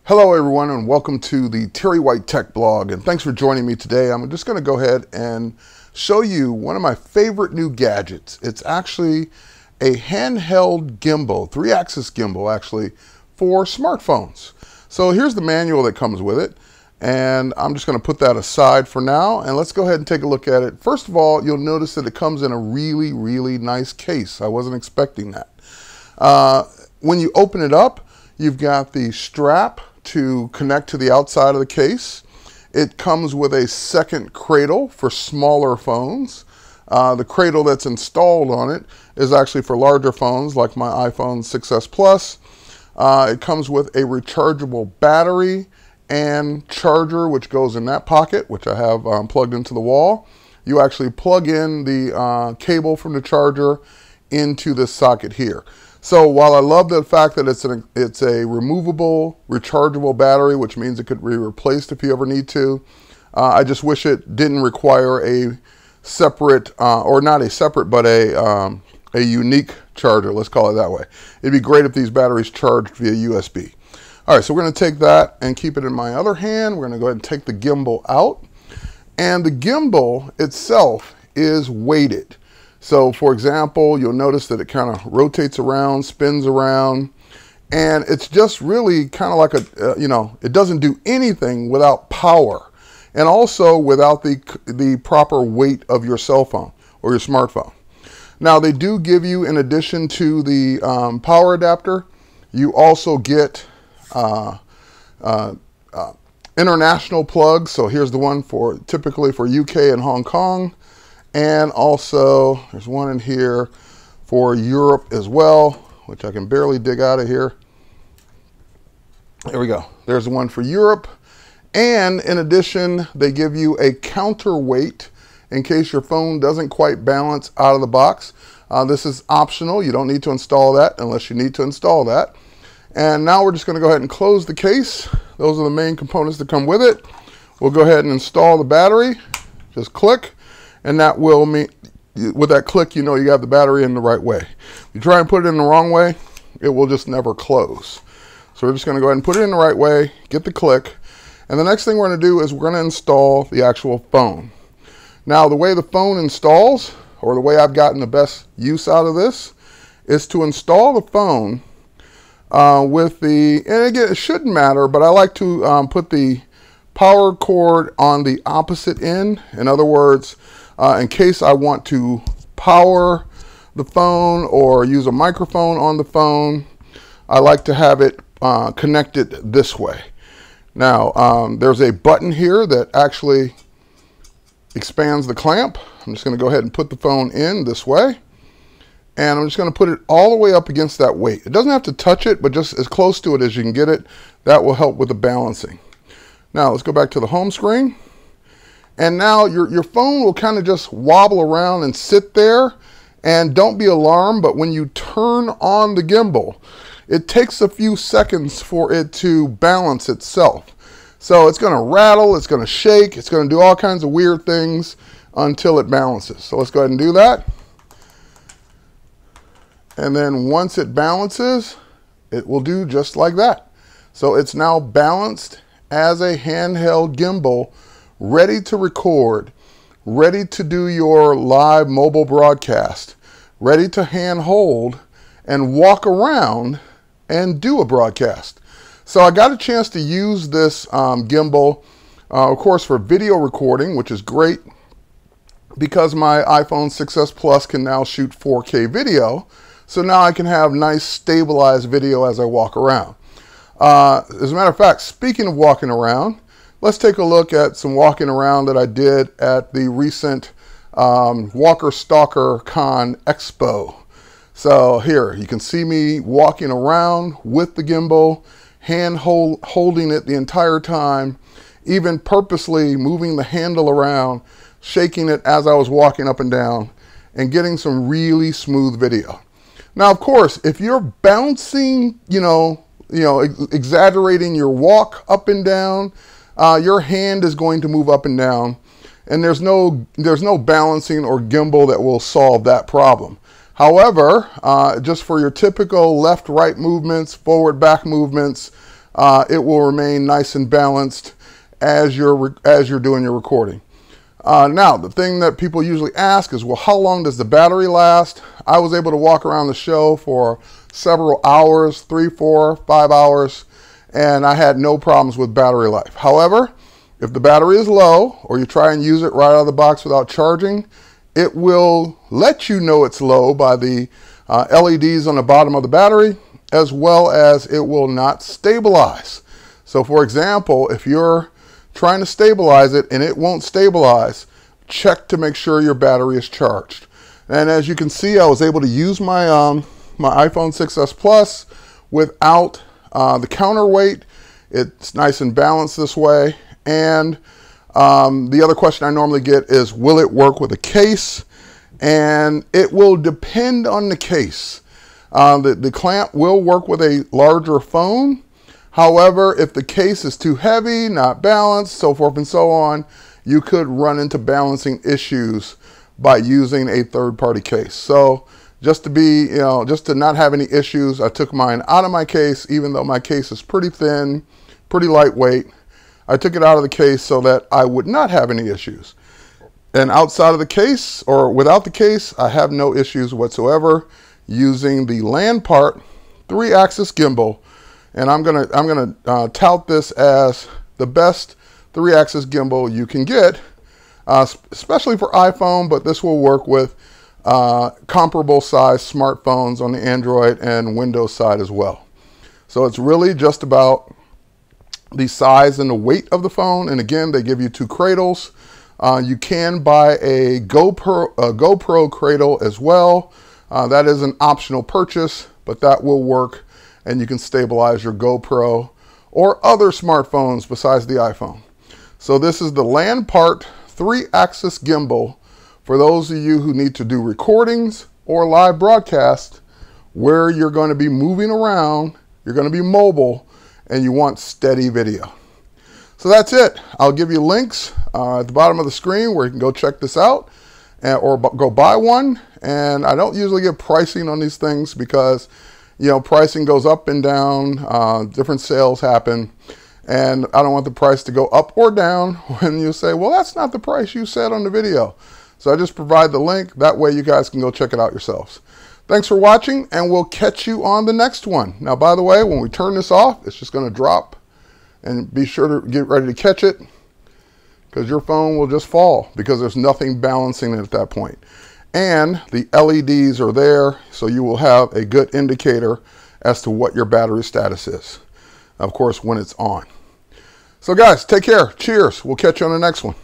Hello everyone and welcome to the Terry White Tech blog, and thanks for joining me today. I'm just going to go ahead and show you one of my favorite new gadgets. It's actually a handheld gimbal, 3-axis gimbal actually, for smartphones. So here's the manual that comes with it, and I'm just going to put that aside for now, and let's go ahead and take a look at it. First of all, you'll notice that it comes in a really nice case. I wasn't expecting that. When you open it up, you've got the strap to connect to the outside of the case. It comes with a second cradle for smaller phones. The cradle that's installed on it is actually for larger phones like my iPhone 6s Plus. It comes with a rechargeable battery and charger, which goes in that pocket, which I have plugged into the wall. You actually plug in the cable from the charger into this socket here. So while I love the fact that it's a removable, rechargeable battery, which means it could be replaced if you ever need to, I just wish it didn't require a separate, or not a separate, but a unique charger. Let's call it that way. It'd be great if these batteries charged via USB. All right, so we're going to take that and keep it in my other hand. We're going to go ahead and take the gimbal out. And the gimbal itself is weighted. So for example, you'll notice that it kind of rotates around, spins around, and it's just really kind of like it doesn't do anything without power, and also without the proper weight of your cell phone or your smartphone. Now they do give you, in addition to the power adapter, you also get international plugs. So here's the one for typically for UK and Hong Kong. And also, there's one in here for Europe as well, which I can barely dig out of here. There we go. There's the one for Europe. And in addition, they give you a counterweight in case your phone doesn't quite balance out of the box. This is optional. You don't need to install that unless you need to install that. And now we're just going to go ahead and close the case. Those are the main components that come with it. We'll go ahead and install the battery. Just click. And that will mean, with that click, you know you have the battery in the right way. If you try and put it in the wrong way, it will just never close. So we're just going to go ahead and put it in the right way, get the click, and the next thing we're going to do is we're going to install the actual phone. Now the way the phone installs, or the way I've gotten the best use out of this, is to install the phone with the, and again, it shouldn't matter, but I like to put the power cord on the opposite end. In other words, in case I want to power the phone or use a microphone on the phone, I like to have it connected this way. Now, there's a button here that actually expands the clamp. I'm just going to go ahead and put the phone in this way. And I'm just going to put it all the way up against that weight. It doesn't have to touch it, but just as close to it as you can get it. That will help with the balancing. Now, let's go back to the home screen. And now your phone will kind of just wobble around and sit there, and don't be alarmed, but when you turn on the gimbal, it takes a few seconds for it to balance itself. So it's going to rattle, it's going to shake, it's going to do all kinds of weird things until it balances. So let's go ahead and do that. And then once it balances, it will do just like that. So it's now balanced as a handheld gimbal, ready to record, ready to do your live mobile broadcast, ready to hand hold and walk around and do a broadcast. So I got a chance to use this gimbal, of course, for video recording, which is great because my iPhone 6s Plus can now shoot 4K video. So now I can have nice stabilized video as I walk around. As a matter of fact, speaking of walking around, let's take a look at some walking around that I did at the recent Walker Stalker Con Expo. So here, you can see me walking around with the gimbal, holding it the entire time, even purposely moving the handle around, shaking it as I was walking up and down, and getting some really smooth video. Now, of course, if you're bouncing, exaggerating your walk up and down, your hand is going to move up and down, and there's no balancing or gimbal that will solve that problem. However, just for your typical left-right movements, forward-back movements, it will remain nice and balanced as you're doing your recording. Now, the thing that people usually ask is, well, how long does the battery last? I was able to walk around the show for several hours, 3, 4, 5 hours, and I had no problems with battery life. However, if the battery is low, or you try and use it right out of the box without charging, it will let you know it's low by the LEDs on the bottom of the battery, as well as it will not stabilize. So for example, if you're trying to stabilize it and it won't stabilize, check to make sure your battery is charged. And as you can see, I was able to use my my iPhone 6s Plus without the counterweight. It's nice and balanced this way. And the other question I normally get is, will it work with a case? And it will depend on the case. The clamp will work with a larger phone. However, if the case is too heavy, not balanced, so forth and so on, you could run into balancing issues by using a third-party case. So just to be, just to not have any issues, I took mine out of my case, even though my case is pretty thin, pretty lightweight. I took it out of the case so that I would not have any issues. And outside of the case, or without the case, I have no issues whatsoever using the land part 3-axis gimbal. And I'm gonna tout this as the best 3-axis gimbal you can get, especially for iPhone, but this will work with comparable size smartphones on the Android and Windows side as well. So it's really just about the size and the weight of the phone. And again, they give you 2 cradles. You can buy a GoPro cradle as well. That is an optional purchase, but that will work, and you can stabilize your GoPro or other smartphones besides the iPhone. So this is the land part 3-axis gimbal for those of you who need to do recordings or live broadcast where you're going to be moving around, you're going to be mobile, and you want steady video. So that's it. I'll give you links at the bottom of the screen where you can go check this out or go buy one. And I don't usually give pricing on these things because, pricing goes up and down, different sales happen, and I don't want the price to go up or down when you say, well, that's not the price you said on the video. So I just provide the link. That way you guys can go check it out yourselves. Thanks for watching, and we'll catch you on the next one. Now, by the way, when we turn this off, it's just going to drop, and be sure to get ready to catch it because your phone will just fall because there's nothing balancing it at that point. And the LEDs are there, so you will have a good indicator as to what your battery status is, of course, when it's on. So guys, take care. Cheers. We'll catch you on the next one.